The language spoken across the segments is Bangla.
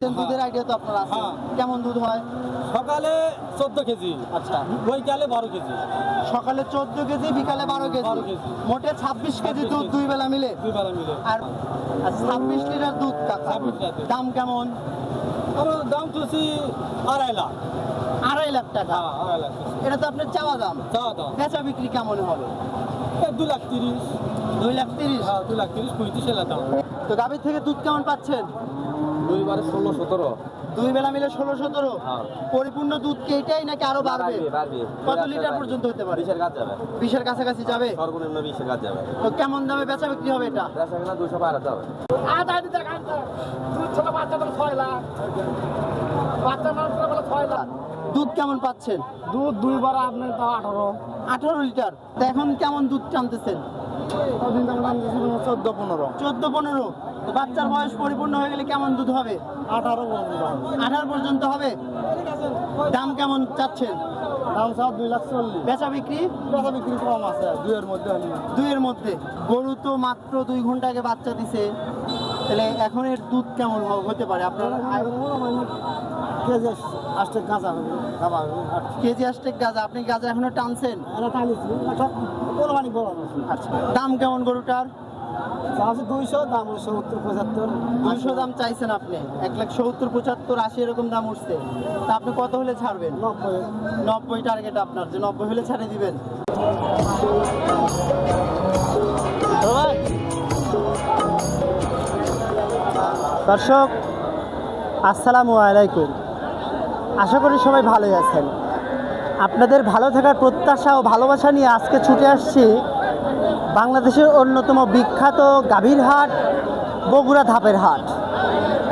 দুধের আইডিয়া তো আপনার আছে। কেমন দুধ হয়? সকালে 14 কেজি, আচ্ছা, বৈকালে 12 কেজি। সকালে 14 কেজি, বিকালে 12 12 কেজি, কেজি। মোটে 26 কেজি দুধ দুই বেলা মিলে। দুই বেলা মিলে। আর 26 লিটার দুধ কাকা। 26 লিটার। দাম কেমন? আমার দাম তুলছি 2.5 লাখ। 2.5 লাখ টাকা। হ্যাঁ, 2.5 লাখ তুলছি। এটা তো আপনার চাওয়া দাম। চাওয়া দাম বেচা বিক্রি কেমন হবে? 2 লাখ 30। 2 লাখ 30। হ্যাঁ, 2 লাখ 30, 35 লাখ দাম। তো গাভীর থেকে দুধ কেমন পাচ্ছেন? দুইবারে 16-17। দুই বেলা মিলে 16-17। হ্যাঁ। পরিপূর্ণ দুধ কি এটাই নাকি আরো বাড়বে? বাড়বে। কত লিটার পর্যন্ত হতে পারে? 20 এর কাজ যাবে। 20 এর কাছাকাছি যাবে। সর্বনিম্ন 20 এর কাজ যাবে। তো কেমন দামে বেচা বিক্রি হবে এটা? বেচা কিনা 212 যাবে। দুধ কেমন পাচ্ছেন? দুধ দুইবার আপনার তাও 18। 18 লিটার। তো এখন কেমন দুধ টানতেছেন? 14-15। 14-15। তো বাচ্চার বয়স পরিপূর্ণ হয়ে গেলে কেমন দুধ হবে? 18 18 পর্যন্ত হবে। দাম কেমন চাচ্ছেন? দাম সব 2,40,000। বেচা বিক্রি? বেচা বিক্রি কম আছে, 2 এর মধ্যে হলে। 2 এর মধ্যে। গরু তো মাত্র 2 ঘন্টা আগে বাচ্চা দিছে, তাহলে এখন এর দুধ কেমন হতে পারে আপনার? কেজি আসতে কাঁচা হবে, খাবার হবে। কেজি আসতে গাজা। আপনি গাজা এখনো টানছেন? এটা টানিছি, কোরবানি বড় আছে। আচ্ছা, দাম কেমন গরুটার? আছে 200, দাম 70-75। 200 দাম চাইছেন আপনি? 1,70,75,80 এরকম দাম উঠছে। তা আপনি কত হলে ছাড়বেন? 90। 90 টার্গেট আপনার, যে 90 হলে ছাড়ে দিবেন। দর্শক আসসালামু আলাইকুম, আশা করি সবাই ভালোই আছেন। আপনাদের ভালো থাকার প্রত্যাশা ও ভালোবাসা নিয়ে আজকে ছুটে আসছি বাংলাদেশের অন্যতম বিখ্যাত গাভীর হাট, বগুড়া ধাপের হাট।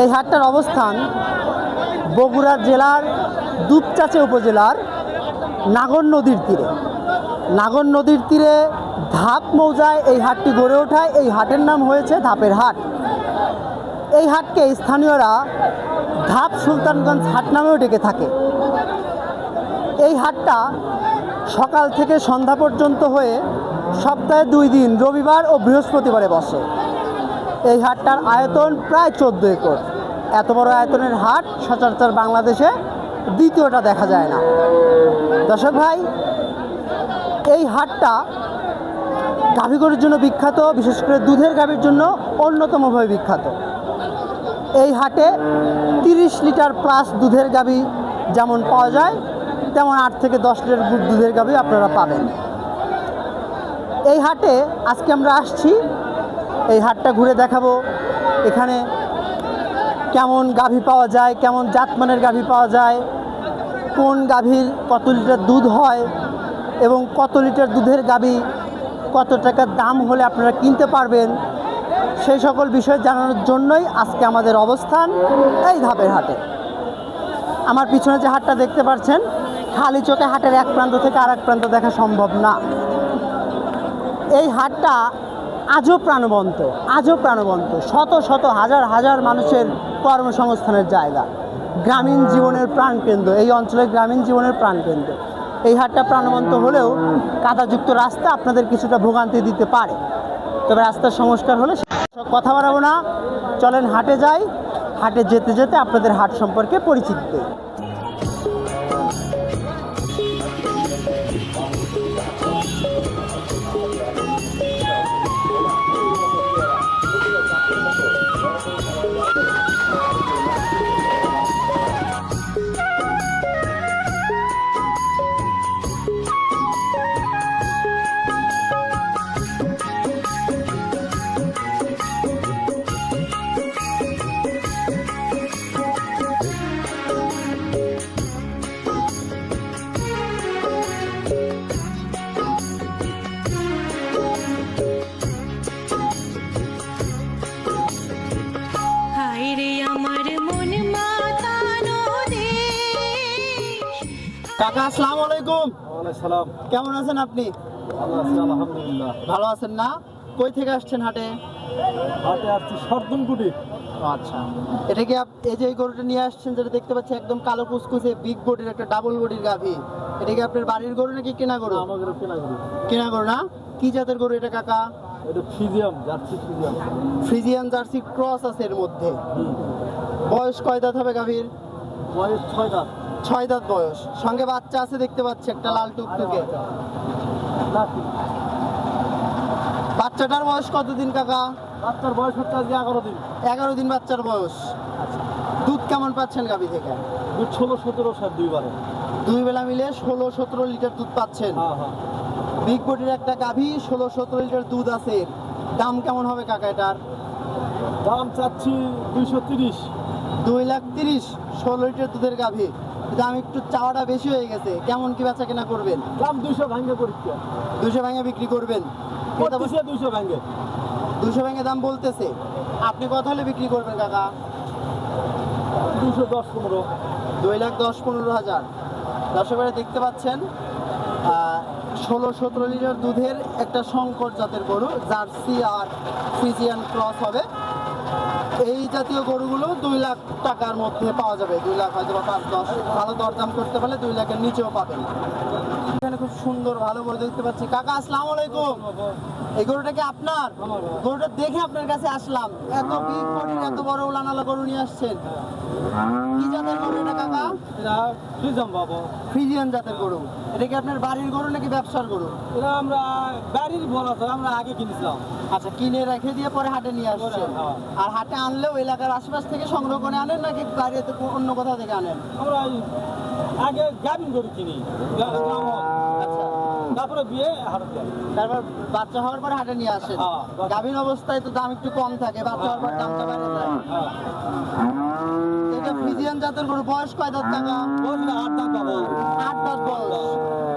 এই হাটটার অবস্থান বগুড়া জেলার দুপচাঁচে উপজেলার নাগর নদীর তীরে। নাগর নদীর তীরে ধাপ মৌজায় এই হাটটি গড়ে ওঠায় এই হাটের নাম হয়েছে ধাপের হাট। এই হাটকে স্থানীয়রা ধাপ সুলতানগঞ্জ হাট নামেও ডেকে থাকে। এই হাটটা সকাল থেকে সন্ধ্যা পর্যন্ত হয়ে সপ্তাহে 2 দিন, রবিবার ও বৃহস্পতিবারে বসে। এই হাটটার আয়তন প্রায় 14 একর। এত বড় আয়তনের হাট সচরাচর বাংলাদেশে দ্বিতীয়টা দেখা যায় না। দর্শক ভাই, এই হাটটা গাভী গরুর জন্য বিখ্যাত, বিশেষ করে দুধের গাভীর জন্য অন্যতমভাবে বিখ্যাত। এই হাটে 30 লিটার প্লাস দুধের গাভী যেমন পাওয়া যায়, তেমন 8 থেকে 10 লিটার দুধের গাভী আপনারা পাবেন। এই হাটে আজকে আমরা আসছি, এই হাটটা ঘুরে দেখাবো। এখানে কেমন গাভী পাওয়া যায়, কেমন জাতমানের গাভী পাওয়া যায়, কোন গাভীর কত লিটার দুধ হয় এবং কত লিটার দুধের গাভী কত টাকার দাম হলে আপনারা কিনতে পারবেন, সেই সকল বিষয় জানানোর জন্যই আজকে আমাদের অবস্থান এই ধাপের হাটে। আমার পিছনে যে হাটটা দেখতে পাচ্ছেন, খালি চোখে হাটের এক প্রান্ত থেকে আর এক প্রান্ত দেখা সম্ভব না। এই হাটটা আজও প্রাণবন্ত, শত শত হাজার হাজার মানুষের কর্মসংস্থানের জায়গা, গ্রামীণ জীবনের প্রাণকেন্দ্র, এই অঞ্চলের গ্রামীণ জীবনের প্রাণকেন্দ্র। এই হাটটা প্রাণবন্ত হলেও কাদাযুক্ত রাস্তা আপনাদের কিছুটা ভোগান্তি দিতে পারে, তবে রাস্তার সংস্কার হলে কথা বাড়াবো না। চলেন হাটে যাই, হাটে যেতে যেতে আপনাদের হাট সম্পর্কে পরিচিত দিই। কাকা আসসালামু আলাইকুম। ওয়ালাইকুম সালাম। কেমন আছেন আপনি? ভালো আছি আলহামদুলিল্লাহ। ভালো আছেন না? কই থেকে আসছেন হাটে? হাটে আসছি সর্দনকুটি। আচ্ছা, এটা কি এই যে এই গরুটা নিয়ে আসছেন যেটা দেখতে পাচ্ছি একদম কালো কুচকুচে বিগ বডির একটা ডাবল বডির গাভী, এটা কি আপনার বাড়ির গরু নাকি কেনা গরু? আমাদের কেনা গরু। কেনা গরু না? কি জাতের গরু এটা কাকা? এটা ফ্রিজিয়াম, জার্সি ফ্রিজিয়াম। ফ্রিজিয়ান জার্সি ক্রস আছে এর মধ্যে। বয়স কয় দাঁত হবে গাভীর? বয়স 6 দাঁত। 6 দাঁত বয়স। সঙ্গে বাচ্চা আছে দেখতে পাচ্ছি একটা লাল টুকটুকে। নাতি। বাচ্চাটার বয়স কতদিন কাকা? বাচ্চার বয়স হচ্ছে আজকে 11 দিন। 11 দিন বাচ্চার বয়স। দুধ কেমন পাচ্ছেন গাভী থেকে? দুধ 16-17 সার দুইবারে। দুই বেলা মিলে 16-17 লিটার দুধ পাচ্ছেন। হ্যাঁ হ্যাঁ। বিগ বডির একটা গাভী, 16-17 লিটার দুধ আছে। দাম কেমন হবে কাকা এটার? দাম চাচ্ছি 230। 2,30,000 16 লিটার দুধের গাভী। দাম একটু চাওয়াটা বেশি হয়ে গেছে, কেমন কি বেচা কেনা করবেন? দাম 200 ভাঙে পরীক্ষা। 200 ভাঙে বিক্রি করবেন? 200 ভাঙে। 200 ভাঙে দাম বলতেছে। আপনি কত হলে বিক্রি করবেন কাকা? 210-15। 2,10,15,000। দর্শকেরা দেখতে পাচ্ছেন 16-17 লিটার দুধের একটা শঙ্কর জাতের গরু, জার্সি আর ফ্রিজিয়ান ক্রস হবে। এই জাতীয় গরুগুলো 2 লাখ টাকার মধ্যে পাওয়া যাবে। 2 লাখ হয়তো বা 5-10, ভালো দরদাম করতে পারলে 2 লাখের নিচেও পাবেন। এখানে খুব সুন্দর ভালো গরু দেখতে পাচ্ছি। কাকা আসসালামু আলাইকুম। এই গরুটা কি আপনার? গরুটা দেখে আপনার কাছে আসলাম। এত বিগ বডির এত বড় উলানালা গরু নিয়ে আসছেন, কি জাতের গরু এটা কাকা? এটা ফ্রিজাম বাবা। ফ্রিজিয়ান জাতের গরু। এটা কি আপনার বাড়ির গরু নাকি ব্যবসার গরু? এটা আমরা বাড়ির বলা তো আমরা আগে কিনেছিলাম। আচ্ছা, কিনে রেখে দিয়ে পরে হাটে নিয়ে আসছেন। হ্যাঁ। আর হাটে আনলেও এলাকার আশেপাশ থেকে সংগ্রহ করে আনেন নাকি বাড়িতে অন্য কোথাও থেকে আনেন? আমরা আগে গাভিন গরু কিনি। আচ্ছা, তারপরে বিয়ে হাট যায়। তারপর বাচ্চা হওয়ার পর হাটে নিয়ে আসেন। হ্যাঁ। গাভীন অবস্থায় তো দাম একটু কম থাকে, বাচ্চা হওয়ার পর দামটা বেড়ে যায়। এটা ফ্রিজিয়ান জাতের গরু। বয়স কয় দাঁত কাকা? 8 দাঁত বাবা। 8 দাঁত বয়স।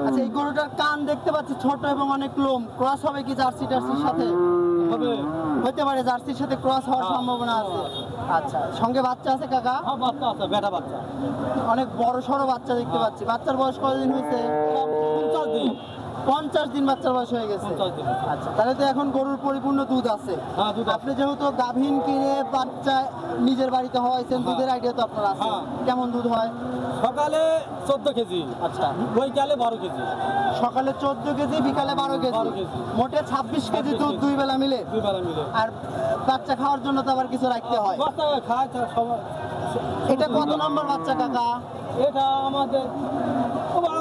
আচ্ছা, এই গরুটার কান দেখতে পাচ্ছি ছোট এবং অনেক লোম। ক্রস হবে কি জার্সি টার্সির সাথে? হবে। হতে পারে, জার্সির সাথে ক্রস হওয়ার সম্ভাবনা আছে। আচ্ছা, সঙ্গে বাচ্চা আছে কাকা? হ্যাঁ, বাচ্চা আছে, বেটা বাচ্চা। অনেক বড় সড়ো বাচ্চা দেখতে পাচ্ছি। বাচ্চার বয়স কতদিন হয়েছে? 50 দিন। 50 দিন বাচ্চার বয়স হয়ে গেছে। 50 দিন। আচ্ছা, তাহলে তো এখন গরুর পরিপূর্ণ দুধ আছে। হ্যাঁ, দুধ আছে। আপনি যেহেতু গাভীন কিনে বাচ্চা নিজের বাড়িতে হওয়াইছেন, হ্যাঁ। দুধের আইডিয়া তো আপনার আছে। হ্যাঁ। কেমন দুধ হয়? সকালে 14 কেজি। আচ্ছা, বৈকালে 12 কেজি। সকালে 14 কেজি, বিকালে 12 কেজি। 12 কেজি। মোটে 26 কেজি দুধ দুই বেলা মিলে। দুই বেলা মিলে। আর বাচ্চা খাওয়ার জন্য তো আবার কিছু রাখতে হয়। বাচ্চা খায় তার সবার। এটা কত নম্বর বাচ্চা কাকা? এটা আমাদের বলা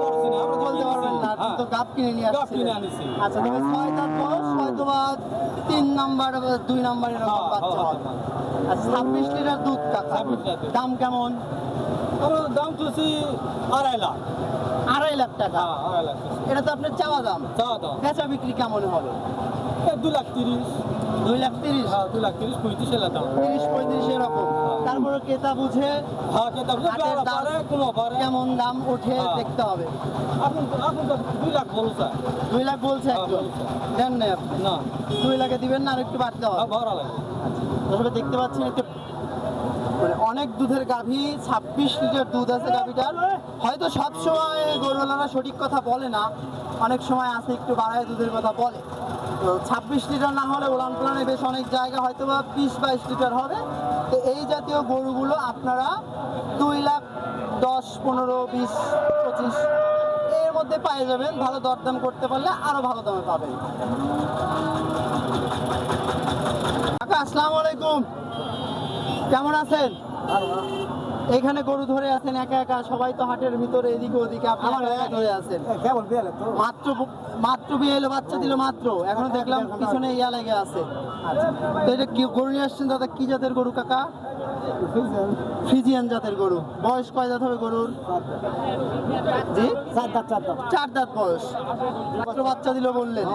পড়ছে না, আমরা বলতে পারবেন না, আপনি তো গাব কিনে নিয়ে গাব আসছেন। কিনে আনিছি। আচ্ছা, তবে 6 দাঁত বয়স, হয়তো বা 3 নাম্বার বা 2 নাম্বার এরকম হ্যাঁ, বাচ্চা হ্যাঁ, হবে। আচ্ছা, 26 লিটার দুধ কাকা। 26 লিটার। দাম কেমন? আমরা দাম তুলছি 2.5 লাখ। 2.5 লাখ টাকা। হ্যাঁ, 2.5 লাখ। এটা তো আপনার চাওয়া দাম। চাওয়া দাম বেচা বিক্রি কেমন হবে? 2,30,000। 2,30,000, হ্যাঁ, 2,30,000, 35 এর দাম। 30-35 এরকম। তারপরে ক্রেতা বুঝে হ্যাঁ, কেতা বুঝে হাটের দাম পারে, কমও পারে। কেমন দাম ওঠে হ্যাঁ। দেখতে হবে। এখন তো 2 লাখ বলছে। 2 লাখ বলছে হ্যাঁ, একজন। বলছে। দেন না আপনি? না, 2 লাখে দিবেন না, আর একটু বাড়তে হবে? ভাড়া লাগে। তবে দেখতে পাচ্ছেন একটু মানে অনেক দুধের গাভী, 26 লিটার দুধ আছে গাভীটার। হয়তো সবসময় গরুওয়ালারা সঠিক কথা বলে না, অনেক সময় আছে একটু বাড়ায় দুধের কথা বলে। তো 26 লিটার না হলে উলান পালানে বেশ অনেক জায়গা হয়তো বা 20-22 লিটার হবে। তো এই জাতীয় গরুগুলো আপনারা 2,10,15,20,25 এর মধ্যে পেয়ে যাবেন। ভালো দরদাম করতে পারলে আরো ভালো দামে পাবেন। কাকা আসসালামু আলাইকুম, কেমন আছেন? এখানে গরু ধরে আছেন একা একা, সবাই তো হাটের ভিতরে এদিকে ওদিকে, আপনি একা ধরে আছেন। কেমন বিয়ালে তো? মাত্র বিয়ে এলো, বাচ্চা দিল মাত্র, এখনো দেখলাম পিছনে ইয়া লেগে আছে। আচ্ছা, তো এটা কি গরু নিয়ে আসছেন দাদা? কি জাতের গরু কাকা? ফ্রিজিয়ান জাতের গরু। বয়স কয় দাঁত হবে গরুর? জি, 4 দাঁত। 4 দাঁত বয়স। মাত্র বাচ্চা দিল বললেন।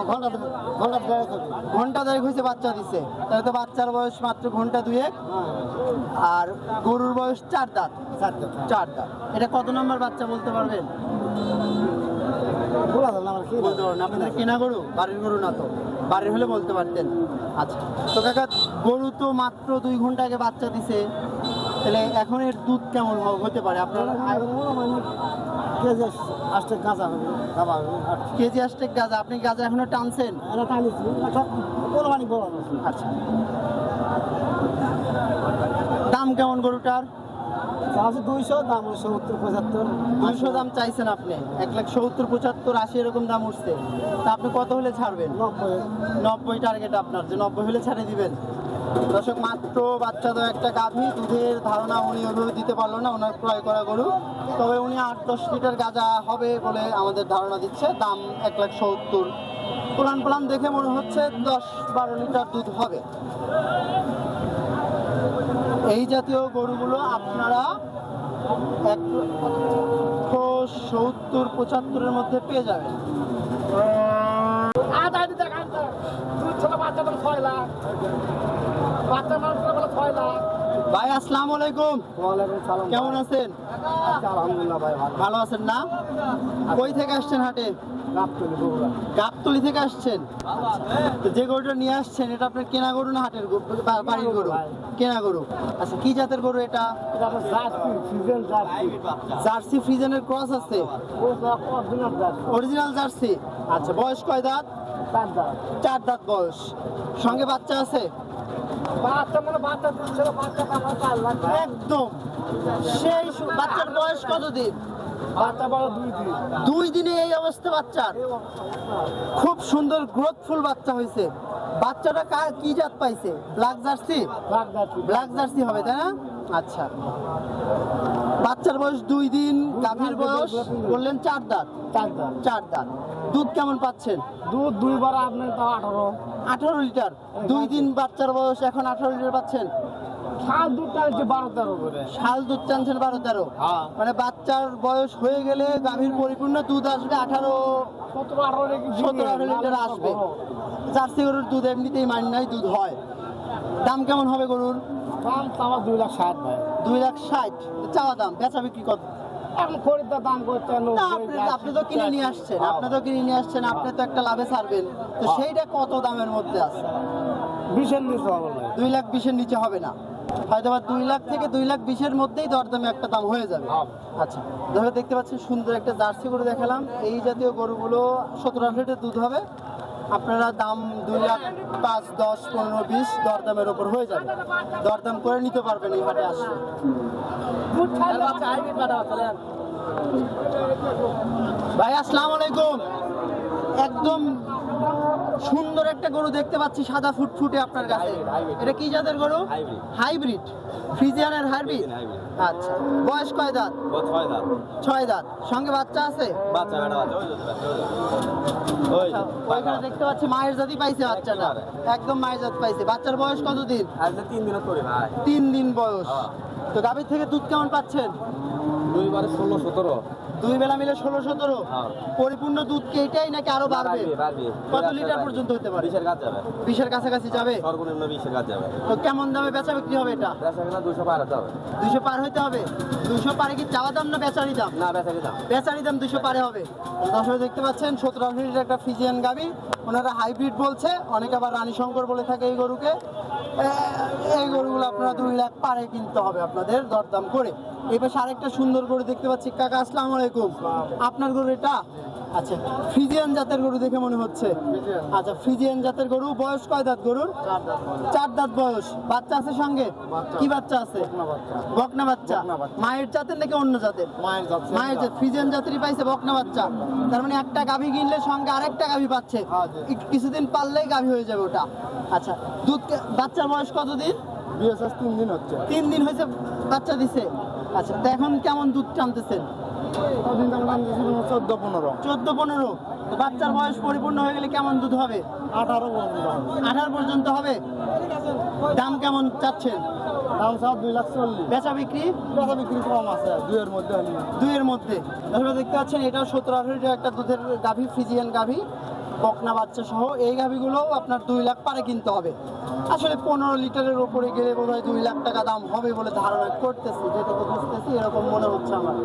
ঘন্টা 2 হয়েছে বাচ্চা দিছে, তাহলে তো বাচ্চার বয়স মাত্র ঘন্টা 2 আর গরুর বয়স 4 দাঁত। 4 দাঁত। এটা কত নম্বর বাচ্চা বলতে পারবেন? বলতে পারবেন? আপনাদের কেনা গরু, বাড়ির গরু না তো? বাড়ির হলে বলতে পারতেন। আচ্ছা, তো কাকা গরু তো মাত্র 2 ঘন্টা আগে বাচ্চা দিছে, তাহলে এখন এর দুধ কেমন হতে পারে আপনার? কেজি 8 গাঁজা হবে। কেজি 8 গাঁজা। আপনি গাঁজা এখনো টানছেন? আচ্ছা, দাম কেমন গরুটার? 200, দাম 70-75। 200 দাম চাইছেন আপনি? 1,70,75,80 এরকম দাম উঠছে। তা আপনি কত হলে ছাড়বেন? 90 টার্গেট আপনার, যে 90 হলে ছাড়ে দিবেন। দর্শক মাত্র বাচ্চা তো একটা গাভী, দুধের ধারণা উনি ওইভাবে দিতে পারলো না, ওনার ক্রয় করা গরু। তবে উনি 8-10 লিটার গাঁজা হবে বলে আমাদের ধারণা দিচ্ছে। দাম 1,70,000। প্লান দেখে মনে হচ্ছে 10-12 লিটার দুধ হবে। এই জাতীয় গরুগুলো আপনারা 1,70-75 মধ্যে পেয়ে যাবেন। ভাই আসসালামু আলাইকুম, ওয়ালাইকুম সালাম। কেমন আছেন? আচ্ছা, আলহামদুলিল্লাহ ভাই, ভালো। ভালো আছেন না? কই থেকে আসছেন হাটে? গাবতলী, বগুড়া। গাবতলী থেকে আসছেন। তো যে গরুটা নিয়ে আসছেন এটা আপনার কেনা গরু না হাটের বাড়ির গরু? কেনা গরু। আচ্ছা, কি জাতের গরু এটা? এটা আপনার জার্সি, ফ্রিজিয়ান জার্সি। জার্সি ফ্রিজিয়ানের ক্রস আছে? Original jersey. Original jersey. আচ্ছা, বয়স কয় দাঁত? 4 দাঁত। 4 দাঁত বয়স। সঙ্গে বাচ্চা আছে? বাচ্চা মানে বাচ্চা দিচ্ছিল, বাচ্চা আমার 4 লাখ। একদম সেই বাচ্চার বয়স কতদিন? বাচ্চা বড় 2 দিন। 2 দিনে এই অবস্থা বাচ্চার? খুব সুন্দর গ্রোথফুল বাচ্চা হয়েছে। বাচ্চাটা কি জাত পাইছে? Black jersey? Lakh jersey. Black jersey হবে তাই না? আচ্ছা, বাচ্চার বয়স 2 দিন, গাভীর বয়স বললেন 4 দাঁত। 4 দাঁত। 4 দাঁত। দুধ কেমন পাচ্ছেন? দুধ 2 বার আপনার তাও 18। 18 লিটার। 2 দিন বাচ্চার বয়স, এখন 18 লিটার পাচ্ছেন। শাল দুধটা হচ্ছে 12-13 করে। শাল দুধ টানছেন 12-13। হ্যাঁ। মানে বাচ্চার বয়স হয়ে গেলে গাভীর পরিপূর্ণ দুধ আসবে 17-18 লিটার আসবে। জার্সি গরুর দুধ এমনিতেই মান নাই, দুধ হয়। দাম কেমন হবে গরুর? দাম চাওয়া 2,60,000 ভাই। 2,60,000 চাওয়া দাম, বেচা বিক্রি কত? এখন খরিদ্দার দাম করতে না, আপনি তো কিনে নিয়ে আসছেন, আপনি তো একটা লাভে ছাড়বেন। তো সেইটা কত দামের মধ্যে আছে? 20-এর নিচে হবে না। 2,20,000 নিচে হবে না, হয়তো বা 2 লাখ থেকে 2,20,000 মধ্যেই দরদামে একটা দাম হয়ে যাবে। আচ্ছা, ধরে দেখতে পাচ্ছেন সুন্দর একটা জার্সি গরু দেখালাম। এই জাতীয় গরুগুলো 17-18 লিটার দুধ হবে। আপনারা দাম 2,05,000, 10, 15, 20 দরদামের ওপর হয়ে যাবে। দরদাম করে নিতে পারবেন এই হাটে আসলে। ভাই আসসালামু আলাইকুম, একদম সুন্দর একটা গরু দেখতে পাচ্ছি, সাদা ফুটফুটে আপনার কাছে। এটা কি জাতের গরু? হাইব্রিড। ফ্রিজিয়ানের হাইব্রিড। আচ্ছা, বয়স কয় দাঁত? 6 দাঁত। সঙ্গে বাচ্চা আছে? ওইখানে দেখতে পাচ্ছি মায়ের জাতি পাইছে বাচ্চাটা, একদম মায়ের জাত পাইছে। বাচ্চার বয়স কতদিন? 3 দিন বয়স। তো গাভীর থেকে দুধ কেমন পাচ্ছেন? 16-17। 2 বেলা মিলে 16-17। পরিপূর্ণ দুধ কি এটাই নাকি আরো বাড়বে? কত লিটার পর্যন্ত হতে পারে? 20-এর কাছাকাছি যাবে। তো কেমন দামে বেচা বিক্রি হবে এটা? 200 পার হইতে হবে। 200 পারে কি চাওয়া দাম না বেচারি দাম? বেচারি দাম 200 পারে হবে। দর্শক দেখতে পাচ্ছেন 17-18 লিটার একটা ফ্রিজিয়ান গাভী। ওনারা হাইব্রিড বলছে, অনেকে আবার রানী শঙ্কর বলে থাকে এই গরুকে। এই গরুগুলো আপনারা 2 লাখ পারে কিনতে হবে আপনাদের দরদাম করে। এই পাশে আরেকটা সুন্দর গরু দেখতে পাচ্ছি। কাকা আসসালামু আলাইকুম, আপনার গরু এটা? আচ্ছা, ফ্রিজিয়ান জাতের গরু দেখে মনে হচ্ছে। আচ্ছা, ফ্রিজিয়ান জাতের গরু। বয়স কয় দাঁত গরুর? 4 দাঁত বয়স। বাচ্চা আছে সঙ্গে? কি বাচ্চা আছে? বকনা বাচ্চা। মায়ের জাতের নাকি অন্য জাতের? মায়ের জাত। ফ্রিজিয়ান জাতেরই পাইছে বকনা বাচ্চা। তার মানে একটা গাভী কিনলে সঙ্গে আরেকটা গাভী পাচ্ছে। কিছুদিন পারলেই গাভী হয়ে যাবে ওটা। আচ্ছা, দুধ বাচ্চার বয়স কতদিন? 3 দিন হচ্ছে। 3 দিন হয়েছে বাচ্চা দিছে। আচ্ছা, তো এখন কেমন দুধ টানতেছেন? 14-15। বাচ্চার বয়স পরিপূর্ণ হয়ে গেলে কেমন দুধ হবে? 18 পর্যন্ত হবে। দাম কেমন চাচ্ছেন? দাম সব 2,40,000। বেচা বিক্রি কম আছে, 2-এর মধ্যে। 2-এর মধ্যে। আপনারা দেখতে পাচ্ছেন এটাও 17-18 লিটার একটা দুধের গাভী, ফ্রিজিয়ান গাভী, বকনা বাচ্চা সহ। এই গাভীগুলোও আপনার 2 লাখ পারে কিনতে হবে। আসলে 15 লিটারের উপরে গেলে বোধহয় 2 লাখ টাকা দাম হবে বলে ধারণা করতেছি, যেটুকু বুঝতেছি এরকম মনে হচ্ছে আমার।